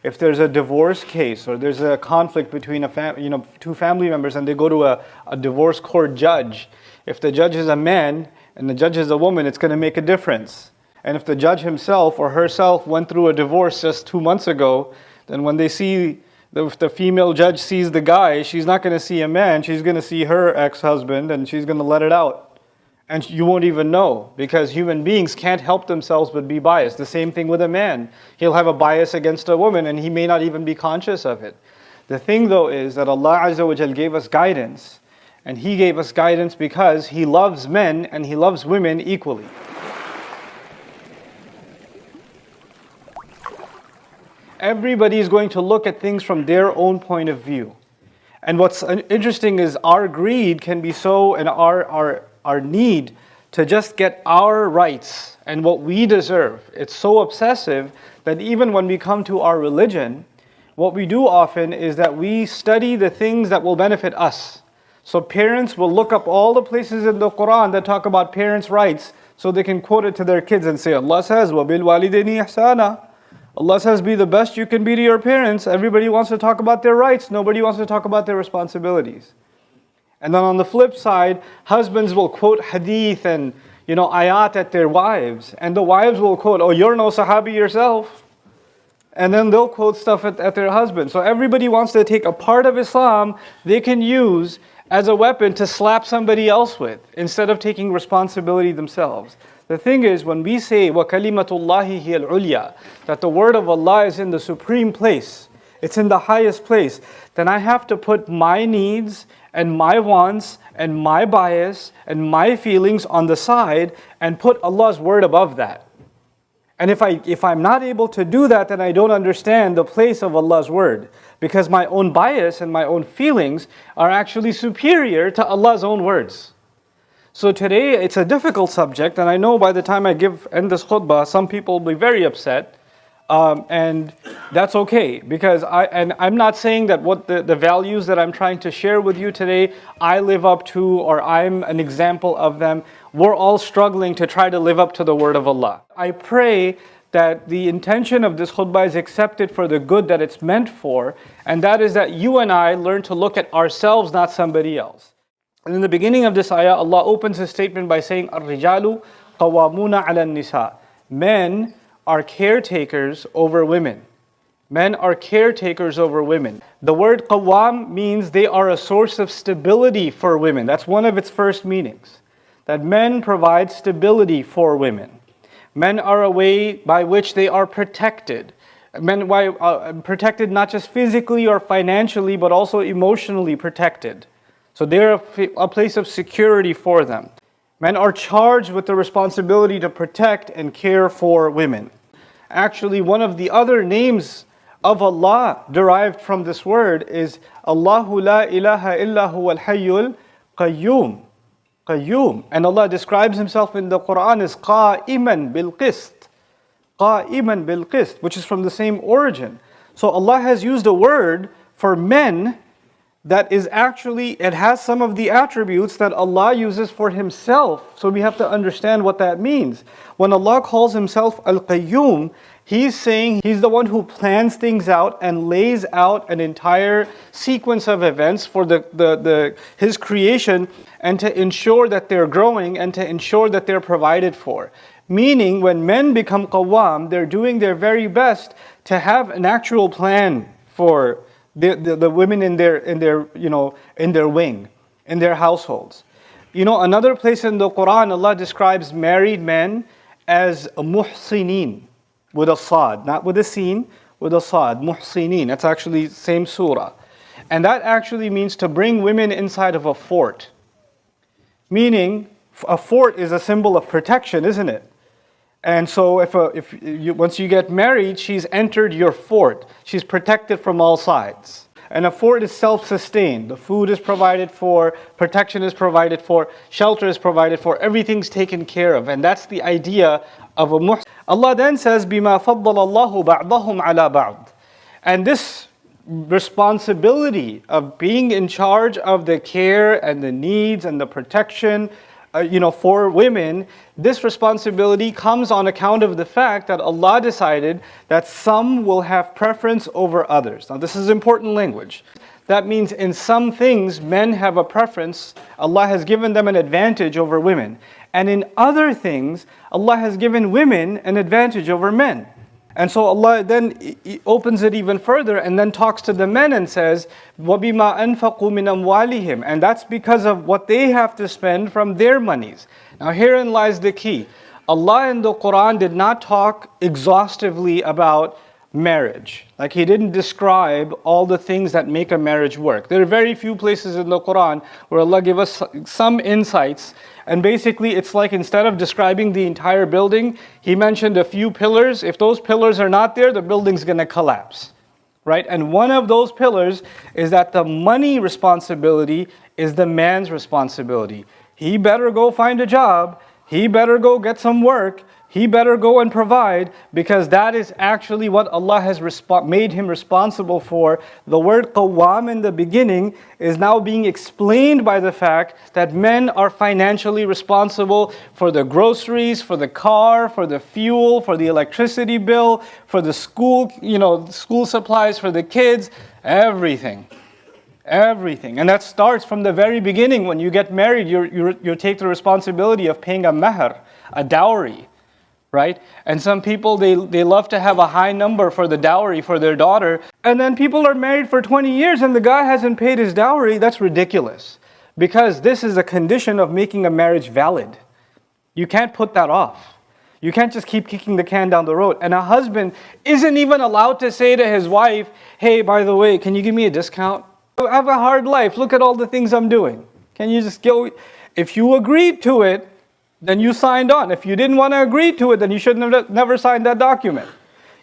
if there's a divorce case or there's a conflict between two family members and they go to a divorce court judge, if the judge is a man and the judge is a woman, it's going to make a difference. And if the judge himself or herself went through a divorce just 2 months ago, then when they see, if the female judge sees the guy, she's not going to see a man, she's going to see her ex-husband and she's going to let it out. And you won't even know, because human beings can't help themselves but be biased. The same thing with a man. He'll have a bias against a woman and he may not even be conscious of it. The thing though is that Allah Azza wa Jal gave us guidance, and He gave us guidance because He loves men and He loves women equally. Everybody is going to look at things from their own point of view. And what's interesting is our greed can be so, and our need to just get our rights and what we deserve. It's so obsessive that even when we come to our religion, what we do often is that we study the things that will benefit us. So parents will look up all the places in the Quran that talk about parents' rights so they can quote it to their kids and say, Allah says, وَبِالْوَالِدَيْنِ إِحْسَانًا. Allah says, be the best you can be to your parents. Everybody wants to talk about their rights. Nobody wants to talk about their responsibilities. And then on the flip side, husbands will quote hadith and ayat at their wives. And the wives will quote, oh, you're no sahabi yourself. And then they'll quote stuff at their husband. So everybody wants to take a part of Islam they can use as a weapon to slap somebody else with, instead of taking responsibility themselves. The thing is, when we say وَكَلِمَةُ اللَّهِ هِيَ الْعُلْيَا, that the word of Allah is in the supreme place, it's in the highest place, then I have to put my needs and my wants and my bias and my feelings on the side and put Allah's word above that. And if I'm not able to do that, then I don't understand the place of Allah's word, because my own bias and my own feelings are actually superior to Allah's own words. So today it's a difficult subject, and I know by the time I end this khutbah, some people will be very upset, and that's okay, because I'm not saying that what the values that I'm trying to share with you today, I live up to, or I'm an example of them. We're all struggling to try to live up to the word of Allah. I pray that the intention of this khutbah is accepted for the good that it's meant for, and that is that you and I learn to look at ourselves, not somebody else. And in the beginning of this ayah, Allah opens His statement by saying, "Ar-rijalu qawwamuna 'ala an-nisa." Men are caretakers over women. Men are caretakers over women. The word qawwam means they are a source of stability for women. That's one of its first meanings. That men provide stability for women. Men are a way by which they are protected. Men protected not just physically or financially, but also emotionally protected. So they're a place of security for them. Men are charged with the responsibility to protect and care for women. Actually, one of the other names of Allah derived from this word is Allahu la ilaha illa huwal hayyul qayyum. Qayyum. And Allah describes Himself in the Quran as qa'iman bil qist. Qa'iman bil qist, which is from the same origin. So Allah has used a word for men that is actually, it has some of the attributes that Allah uses for Himself. So we have to understand what that means. When Allah calls Himself Al-Qayyum, He's saying He's the one who plans things out and lays out an entire sequence of events for His creation, and to ensure that they're growing and to ensure that they're provided for. Meaning, when men become qawwam, they're doing their very best to have an actual plan for the women in their wing, in their households. Another place in the Quran, Allah describes married men as muhsinin, with a sad, not with a sin, with a sad, muhsinin. That's actually same surah. And that actually means to bring women inside of a fort. Meaning, a fort is a symbol of protection, isn't it? And so once you get married, she's entered your fort. She's protected from all sides. And a fort is self-sustained. The food is provided for, protection is provided for, shelter is provided for, everything's taken care of. And that's the idea of a muhsin. Allah then says, بِمَا فَضَّلَ اللَّهُ بَعْضَهُمْ عَلَى بَعْضٍ. And this responsibility of being in charge of the care and the needs and the protection for women, this responsibility comes on account of the fact that Allah decided that some will have preference over others. Now this is important language. That means in some things men have a preference. Allah has given them an advantage over women. And in other things, Allah has given women an advantage over men. And so Allah then opens it even further and then talks to the men and says, وَبِمَا أَنفَقُوا مِنْ أَمْوَالِهِمْ. And that's because of what they have to spend from their monies. Now herein lies the key. Allah in the Quran did not talk exhaustively about marriage. Like He didn't describe all the things that make a marriage work. There are very few places in the Quran where Allah gives us some insights. And basically it's like instead of describing the entire building, He mentioned a few pillars. If those pillars are not there, the building's going to collapse. Right? And one of those pillars is that the money responsibility is the man's responsibility. He better go find a job. He better go get some work. He better go and provide, because that is actually what Allah has made him responsible for. The word qawwam in the beginning is now being explained by the fact that men are financially responsible for the groceries, for the car, for the fuel, for the electricity bill, for the school, school supplies for the kids, everything. Everything. And that starts from the very beginning. When you get married, you take the responsibility of paying a mahr, a dowry. Right? And some people, they love to have a high number for the dowry for their daughter. And then people are married for 20 years and the guy hasn't paid his dowry. That's ridiculous. Because this is a condition of making a marriage valid. You can't put that off. You can't just keep kicking the can down the road. And a husband isn't even allowed to say to his wife, hey, by the way, can you give me a discount? I have a hard life. Look at all the things I'm doing. Can you just go? If you agreed to it, then you signed on. If you didn't want to agree to it, then you should have never signed that document.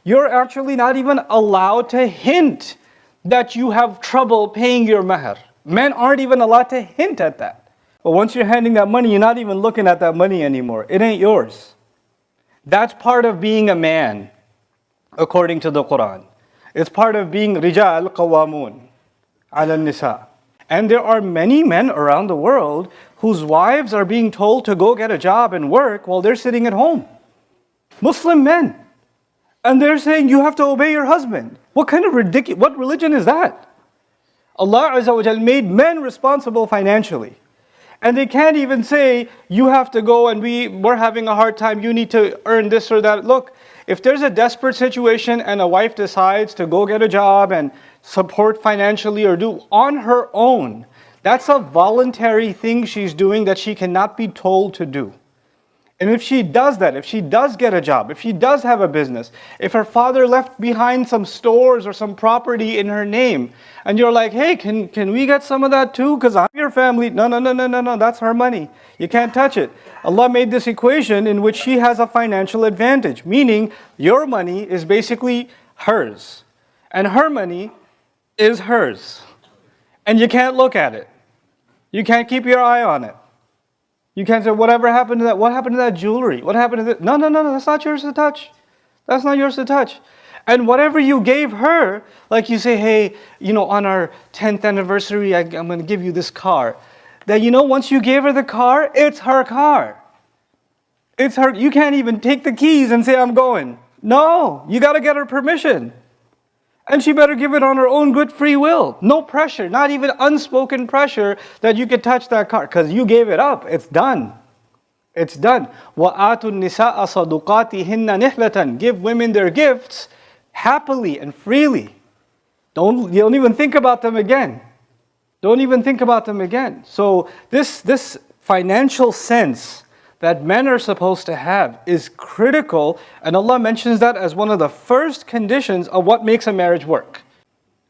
You're actually not even allowed to hint that you have trouble paying your mahr. Men aren't even allowed to hint at that. But once you're handing that money, you're not even looking at that money anymore. It ain't yours. That's part of being a man, according to the Quran. It's part of being rijal qawamun ala nisa. And there are many men around the world whose wives are being told to go get a job and work while they're sitting at home. Muslim men. And they're saying you have to obey your husband. What kind of what religion is that? Allah Azza wa Jal made men responsible financially. And they can't even say, you have to go and we're having a hard time, you need to earn this or that. Look, if there's a desperate situation and a wife decides to go get a job and support financially or do on her own, that's a voluntary thing she's doing that she cannot be told to do. And if she does that, if she does get a job, if she does have a business, if her father left behind some stores or some property in her name, and you're like, hey, can we get some of that too? Because I'm your family. No, that's her money. You can't touch it. Allah made this equation in which she has a financial advantage, meaning your money is basically hers, and her money is hers. And you can't look at it. You can't keep your eye on it. You can't say, whatever happened to that? What happened to that jewelry? What happened to that? No, that's not yours to touch. That's not yours to touch. And whatever you gave her, like you say, hey, on our 10th anniversary, I'm going to give you this car. That, once you gave her the car, it's her car. It's her. You can't even take the keys and say, I'm going. No, you got to get her permission. And she better give it on her own good free will. No pressure, not even unspoken pressure that you could touch that car. Because you gave it up. It's done. It's done. وَآتُوا النِّسَاءَ صَدُقَاتِهِنَّ نِحْلَةً. Give women their gifts happily and freely. Don't even think about them again. Don't even think about them again. So this financial sense that men are supposed to have is critical, and Allah mentions that as one of the first conditions of what makes a marriage work.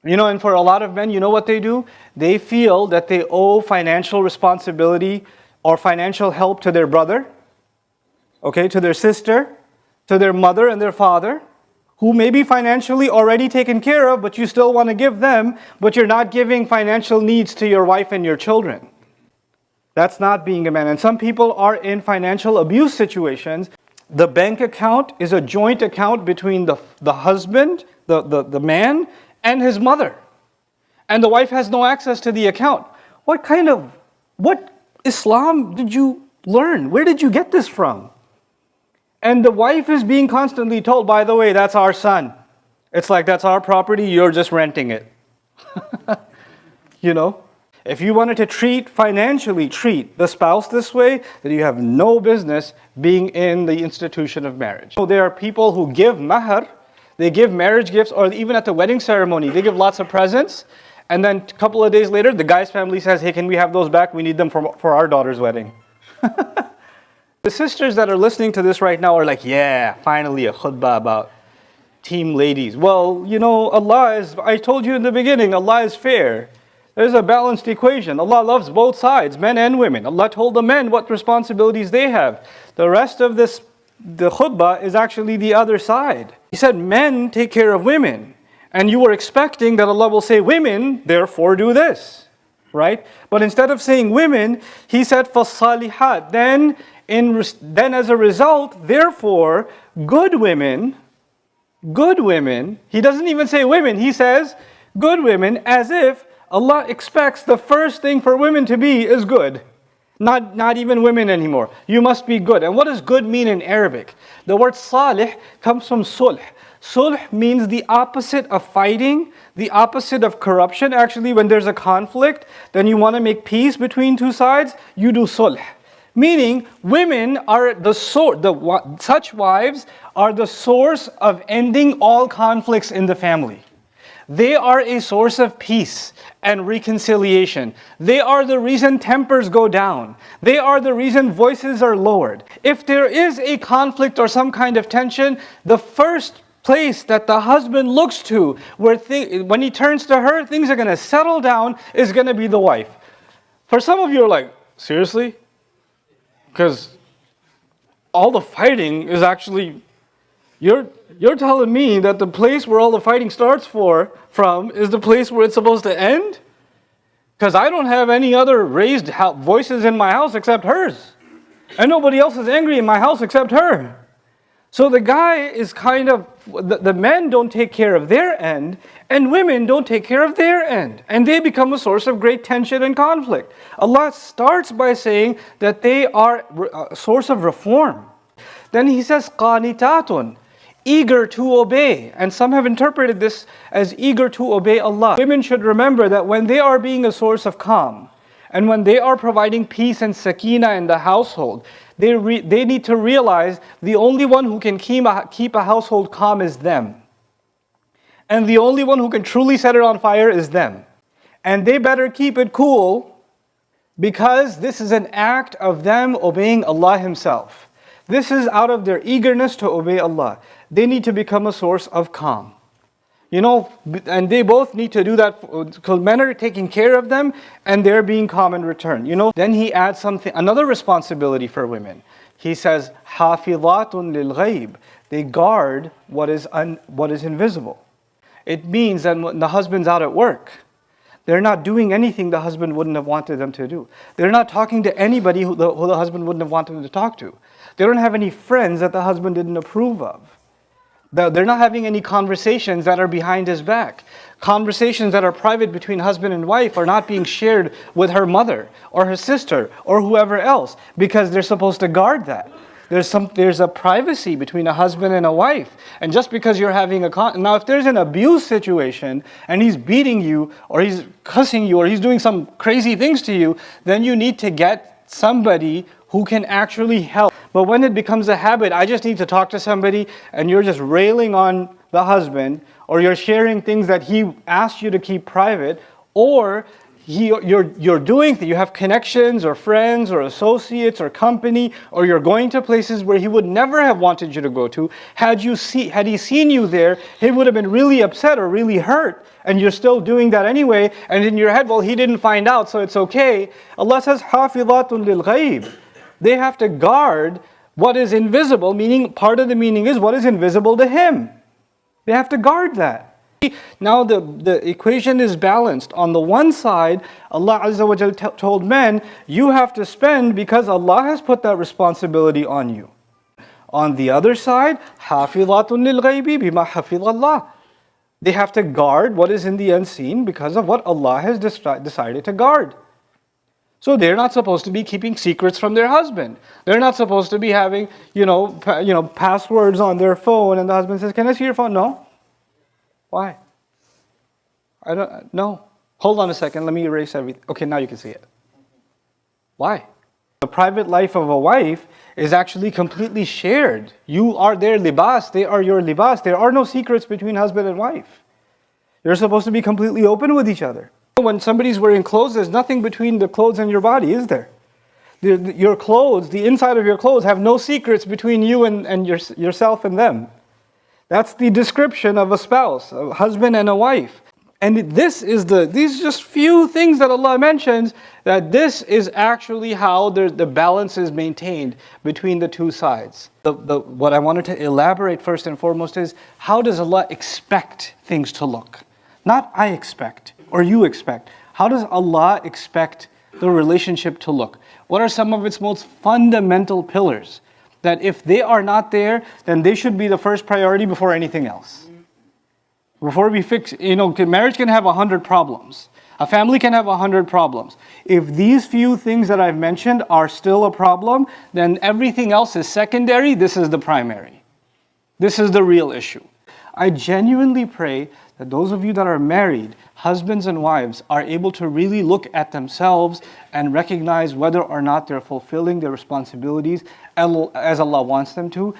And for a lot of men, you know what they do? They feel that they owe financial responsibility or financial help to their brother, to their sister, to their mother and their father, who may be financially already taken care of, but you still want to give them, but you're not giving financial needs to your wife and your children. That's not being a man. And some people are in financial abuse situations. The bank account is a joint account between the husband, the man, and his mother. And the wife has no access to the account. What Islam did you learn. Where did you get this from? And the wife is being constantly told, by the way, that's our son. It's like, that's our property, you're just renting it. You know? If you wanted to financially treat the spouse this way, then you have no business being in the institution of marriage. So there are people who give mahar, they give marriage gifts, or even at the wedding ceremony, they give lots of presents, and then a couple of days later, the guy's family says, hey, can we have those back? We need them for our daughter's wedding. The sisters that are listening to this right now are like, yeah, finally a khutbah about team ladies. Well, you know, I told you in the beginning, Allah is fair. There's a balanced equation. Allah loves both sides, men and women. Allah told the men what responsibilities they have. The rest of the khutbah is actually the other side. He said, men take care of women. And you were expecting that Allah will say, women, therefore do this. Right? But instead of saying women, He said, فَالصَّالِحَاتِ Then as a result, therefore, good women, He doesn't even say women, He says good women, as if Allah expects the first thing for women to be is good. Not even women anymore. You must be good. And what does good mean in Arabic? The word salih comes from sulh. Sulh means the opposite of fighting, the opposite of corruption. Actually, when there's a conflict, then you want to make peace between two sides, you do sulh. Meaning, women are such wives are the source of ending all conflicts in the family. They are a source of peace and reconciliation. They are the reason tempers go down. They are the reason voices are lowered. If there is a conflict or some kind of tension, the first place that the husband looks to, when he turns to her, things are going to settle down, is going to be the wife. For some of you are like, seriously? Because all the fighting is actually, you're telling me that the place where all the fighting starts from is the place where it's supposed to end? Because I don't have any other raised voices in my house except hers. And nobody else is angry in my house except her. So the guy is kind of, the men don't take care of their end, and women don't take care of their end. And they become a source of great tension and conflict. Allah starts by saying that they are a source of reform. Then He says, qanitatun, eager to obey. And some have interpreted this as eager to obey Allah. Women should remember that when they are being a source of calm, and when they are providing peace and sakina in the household, they need to realize the only one who can keep a household calm is them. And the only one who can truly set it on fire is them. And they better keep it cool, because this is an act of them obeying Allah Himself. This is out of their eagerness to obey Allah. They need to become a source of calm. You know, and they both need to do that because men are taking care of them and they're being calm in return. You know, then He adds another responsibility for women. He says, حَافِظَاتٌ لِلْغَيْبِ. They guard what is invisible. It means that when the husband's out at work, they're not doing anything the husband wouldn't have wanted them to do. They're not talking to anybody who the husband wouldn't have wanted them to talk to. They don't have any friends that the husband didn't approve of. They're not having any conversations that are behind his back. Conversations that are private between husband and wife are not being shared with her mother or her sister or whoever else, because they're supposed to guard that. There's a privacy between a husband and a wife. And just because you're having now if there's an abuse situation and he's beating you or he's cussing you or he's doing some crazy things to you, then you need to get somebody who can actually help. But when it becomes a habit, I just need to talk to somebody, and you're just railing on the husband, or you're sharing things that he asked you to keep private, or you're doing things, you have connections or friends or associates or company, or you're going to places where he would never have wanted you to go to. Had he seen you there, he would have been really upset or really hurt, and you're still doing that anyway, and in your head, well, he didn't find out, so it's okay. Allah says, حَافِظَاتٌ لِلْغَيْبِ. They have to guard what is invisible, meaning part of the meaning is what is invisible to Him. They have to guard that. Now the equation is balanced. On the one side, Allah Azza wa Jal told men, you have to spend because Allah has put that responsibility on you. On the other side, حَافِظَاتٌ لِلْغَيْبِ بِمَا حَفِظَ اللَّهِ. They have to guard what is in the unseen because of what Allah has decided to guard. So they're not supposed to be keeping secrets from their husband. They're not supposed to be having, passwords on their phone, and the husband says, "Can I see your phone?" No. Why? I don't know. Hold on a second. Let me erase everything. Okay, now you can see it. Why? The private life of a wife is actually completely shared. You are their libas. They are your libas. There are no secrets between husband and wife. You're supposed to be completely open with each other. When somebody's wearing clothes, there's nothing between the clothes and your body, is there? Your clothes, the inside of your clothes, have no secrets between you and yourself and them. That's the description of a spouse, a husband and a wife. And these just few things that Allah mentions, that this is actually how the balance is maintained between the two sides. What I wanted to elaborate first and foremost is, how does Allah expect things to look? Not I expect or you expect. How does Allah expect the relationship to look? What are some of its most fundamental pillars? That if they are not there, then they should be the first priority before anything else. Before we fix, marriage can have 100 problems. A family can have 100 problems. If these few things that I've mentioned are still a problem, then everything else is secondary. This is the primary. This is the real issue. I genuinely pray that those of you that are married, husbands and wives, are able to really look at themselves and recognize whether or not they're fulfilling their responsibilities as Allah wants them to.